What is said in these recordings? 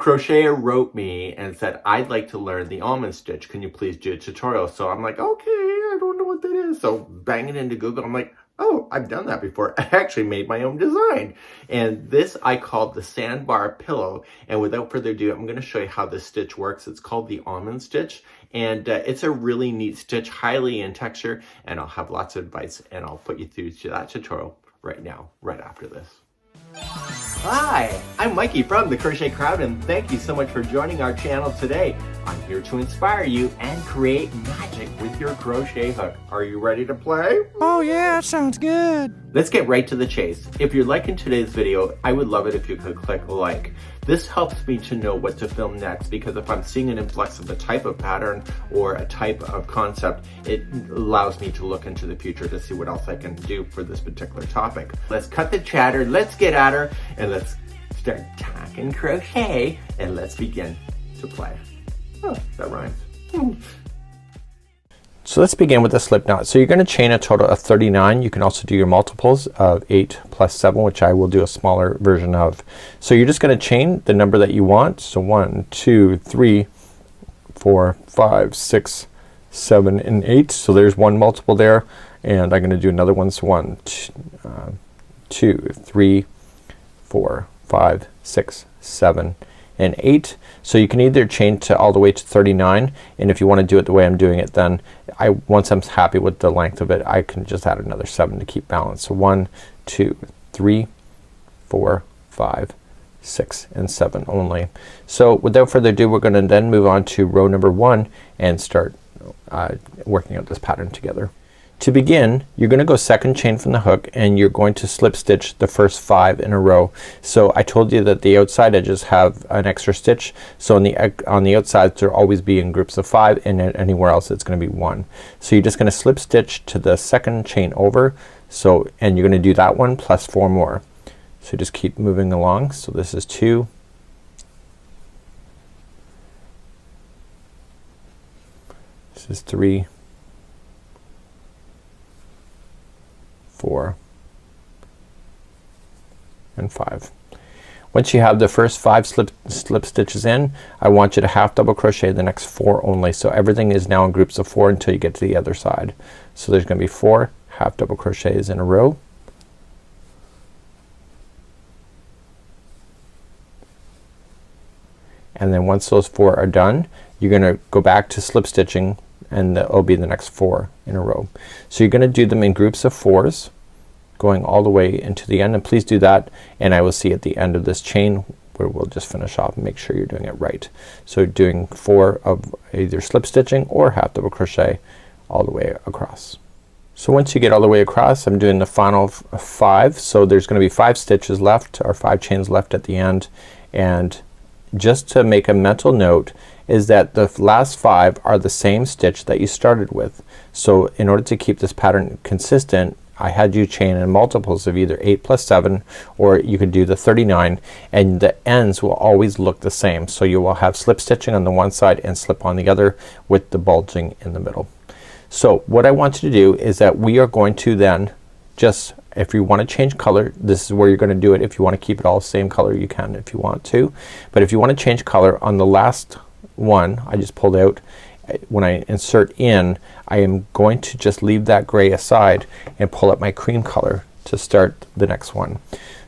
crocheter wrote me and said, I'd like to learn the almond stitch. Can you please do a tutorial? So I'm like, okay, I don't know what that is. So bang it into Google. I'm like, oh, I've done that before. I actually made my own design. And this I called the sandbar pillow. And without further ado, I'm going to show you how this stitch works. It's called the almond stitch. And it's a really neat stitch, highly in texture. And I'll have lots of advice and I'll put you through to that tutorial right now, right after this. Hi, I'm Mikey from the Crochet Crowd, and thank you so much for joining our channel today. I'm here to inspire you and create magic with your crochet hook. Are you ready to play? Oh yeah, sounds good. Let's get right to the chase. If you're liking today's video, I would love it if you could click like. This helps me to know what to film next, because if I'm seeing an influx of a type of pattern or a type of concept, it allows me to look into the future to see what else I can do for this particular topic. Let's cut the chatter, let's get at her, and let's start talking crochet, and let's begin to play. Oh, that rhymes. So let's begin with the slip knot. So you're going to chain a total of 39. You can also do your multiples of 8 plus 7, which I will do a smaller version of. So you're just going to chain the number that you want. So 1, 2, 3, 4, 5, 6, 7, and 8. So there's one multiple there, and I'm going to do another one. So 1, 2, 3, 4, 5, 6, 7, and 8. So you can either chain to all the way to 39, and if you want to do it the way I'm doing it, then once I'm happy with the length of it, I can just add another 7 to keep balance. So 1, 2, 3, 4, 5, 6, and 7 only. So without further ado, we're going to then move on to row number 1 and start working out this pattern together. To begin, you're going to go second chain from the hook, and you're going to slip stitch the first 5 in a row. So I told you that the outside edges have an extra stitch, so on the outside they'll always be in groups of 5, and anywhere else it's going to be 1. So you're just going to slip stitch to the second chain over, and you're going to do that one plus 4 more. So just keep moving along. So this is 2, this is 3, 4, and 5. Once you have the first 5 slip stitches in, I want you to half double crochet the next 4 only. So everything is now in groups of 4 until you get to the other side. So there's going to be 4 half double crochets in a row. And then once those 4 are done, you're going to go back to slip stitching, and that will be the next 4 in a row. So you're going to do them in groups of 4s going all the way into the end, and please do that, and I will see at the end of this chain where we'll just finish off and make sure you're doing it right. So doing 4 of either slip stitching or half double crochet all the way across. So once you get all the way across, I'm doing the final 5. So there's going to be 5 stitches left, or 5 chains left at the end, and just to make a mental note is that the last 5 are the same stitch that you started with. So in order to keep this pattern consistent, I had you chain in multiples of either 8 plus 7, or you could do the 39, and the ends will always look the same. So you will have slip stitching on the one side and slip on the other with the bulging in the middle. So what I want you to do is that we are going to then just, if you want to change color, this is where you're going to do it. If you want to keep it all the same color, you can if you want to, but if you want to change color on the last one I just pulled out, when I insert in, I am going to just leave that gray aside and pull up my cream color to start the next one.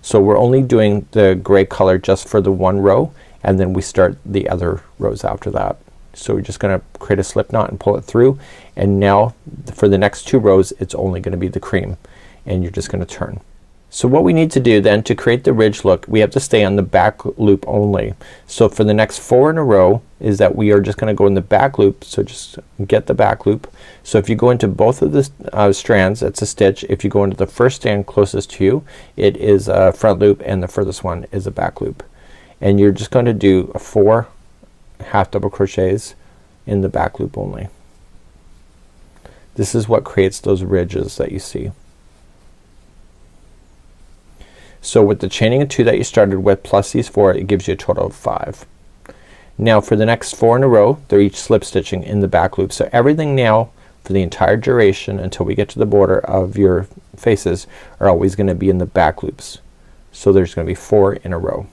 So we're only doing the gray color just for the one row, and then we start the other rows after that. So we're just gonna create a slip knot and pull it through, and now for the next 2 rows it's only gonna be the cream, and you're just gonna turn. So what we need to do then to create the ridge look, we have to stay on the back loop only. So for the next 4 in a row is that we are just gonna go in the back loop. So just get the back loop. So if you go into both of the strands, it's a stitch. If you go into the first strand closest to you, it is a front loop, and the furthest one is a back loop. And you're just going to do 4 half double crochets in the back loop only. This is what creates those ridges that you see. So with the chaining of 2 that you started with plus these 4, it gives you a total of 5. Now for the next 4 in a row, they're each slip stitching in the back loop. So everything now for the entire duration until we get to the border of your faces are always going to be in the back loops. So there's going to be 4 in a row.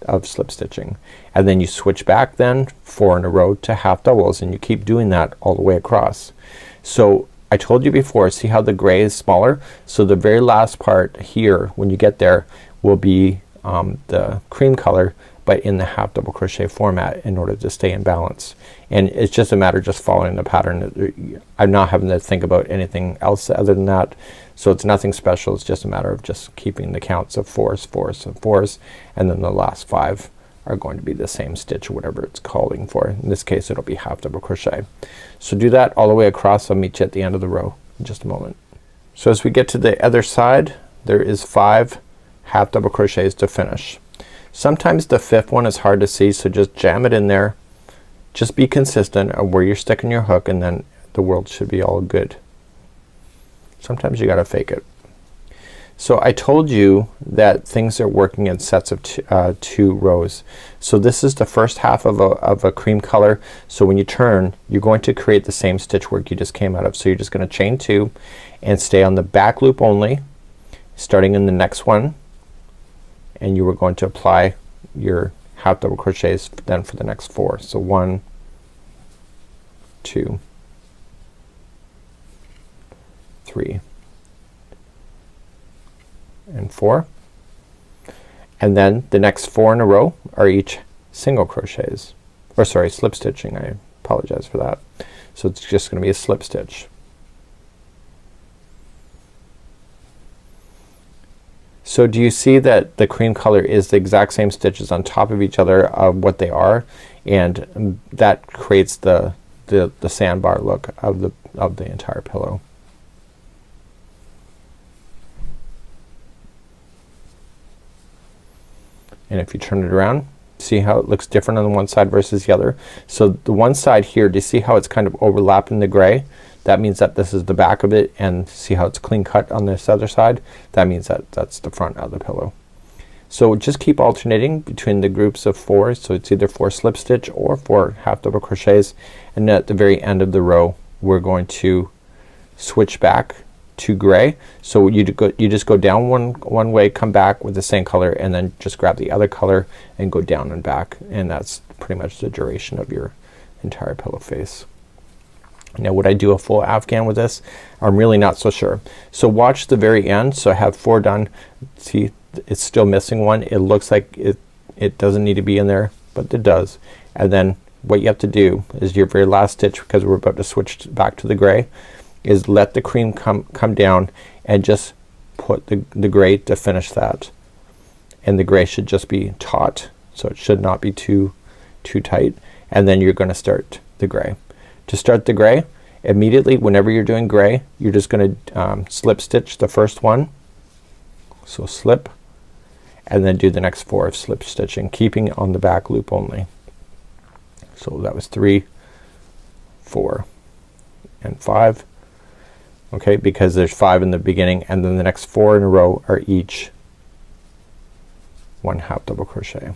of slip stitching, and then you switch back then 4 in a row to half doubles, and you keep doing that all the way across. So I told you before, see how the gray is smaller? So the very last part here when you get there will be the cream color, but in the half double crochet format in order to stay in balance. And it's just a matter of just following the pattern. I'm not having to think about anything else other than that. So it's nothing special, it's just a matter of just keeping the counts of 4s, 4s, and 4s, and then the last 5 are going to be the same stitch or whatever it's calling for. In this case it'll be half double crochet. So do that all the way across. I'll meet you at the end of the row in just a moment. So as we get to the other side, there is 5 half double crochets to finish. Sometimes the 5th one is hard to see, so just jam it in there. Just be consistent of where you're sticking your hook, and then the world should be all good. Sometimes you gotta fake it. So I told you that things are working in sets of 2 rows. So this is the first half of a cream color. So when you turn, you're going to create the same stitch work you just came out of. So you're just gonna chain 2 and stay on the back loop only, starting in the next one, and you are going to apply your half double crochets then for the next 4. So 1, 2, 3, and 4, and then the next 4 in a row are each single crochets, or sorry, slip stitching. I apologize for that. So it's just gonna be a slip stitch. So do you see that the cream color is the exact same stitches on top of each other of what they are, and that creates the sandbar look of the entire pillow. And if you turn it around, see how it looks different on the one side versus the other. So the one side here, do you see how it's kind of overlapping the gray? That means that this is the back of it, and see how it's clean cut on this other side? That means that that's the front of the pillow. So just keep alternating between the groups of 4. So it's either 4 slip stitch or 4 half double crochets, and at the very end of the row we're going to switch back to gray. So you just go down one way, come back with the same color, and then just grab the other color and go down and back, and that's pretty much the duration of your entire pillow face. Now would I do a full afghan with this? I'm really not so sure. So watch the very end. So I have 4 done. See, it's still missing one. It looks like it doesn't need to be in there, but it does. And then what you have to do is your very last stitch, because we're about to switch back to the gray, is let the cream come down and just put the gray to finish that. And the gray should just be taut, so it should not be too tight. And then you're gonna start the gray. To start the gray, immediately whenever you're doing gray, you're just gonna slip stitch the first one. So slip, and then do the next 4 of slip stitching, keeping it on the back loop only. So that was 3, 4, and 5. Okay, because there's 5 in the beginning, and then the next 4 in a row are each 1 half double crochet.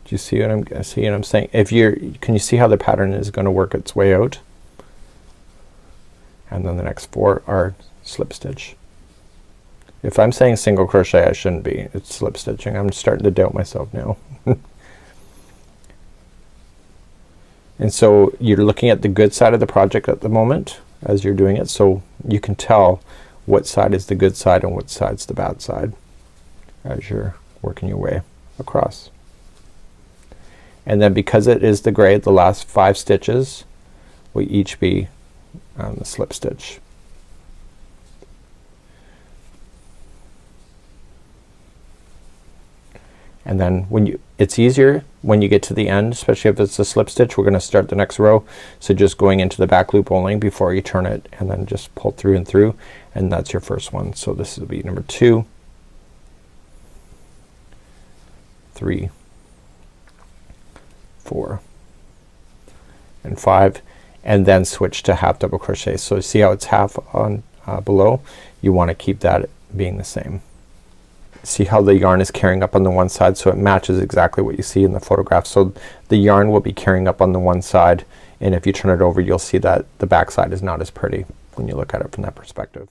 Do you see what I'm saying? Can you see how the pattern is going to work its way out? And then the next 4 are slip stitch. If I'm saying single crochet, I shouldn't be. It's slip stitching. I'm starting to doubt myself now. And so you're looking at the good side of the project at the moment as you're doing it, so you can tell what side is the good side and what side's the bad side as you're working your way across. And then because it is the gray, the last 5 stitches will each be the slip stitch. And then it's easier when you get to the end, especially if it's a slip stitch. We're gonna start the next row, so just going into the back loop only before you turn it, and then just pull through and through, and that's your first one. So this will be number 2, 3, 4, and 5, and then switch to half double crochet. So see how it's half on below? You want to keep that being the same. See how the yarn is carrying up on the one side, so it matches exactly what you see in the photograph. So the yarn will be carrying up on the one side, and if you turn it over, you'll see that the back side is not as pretty when you look at it from that perspective.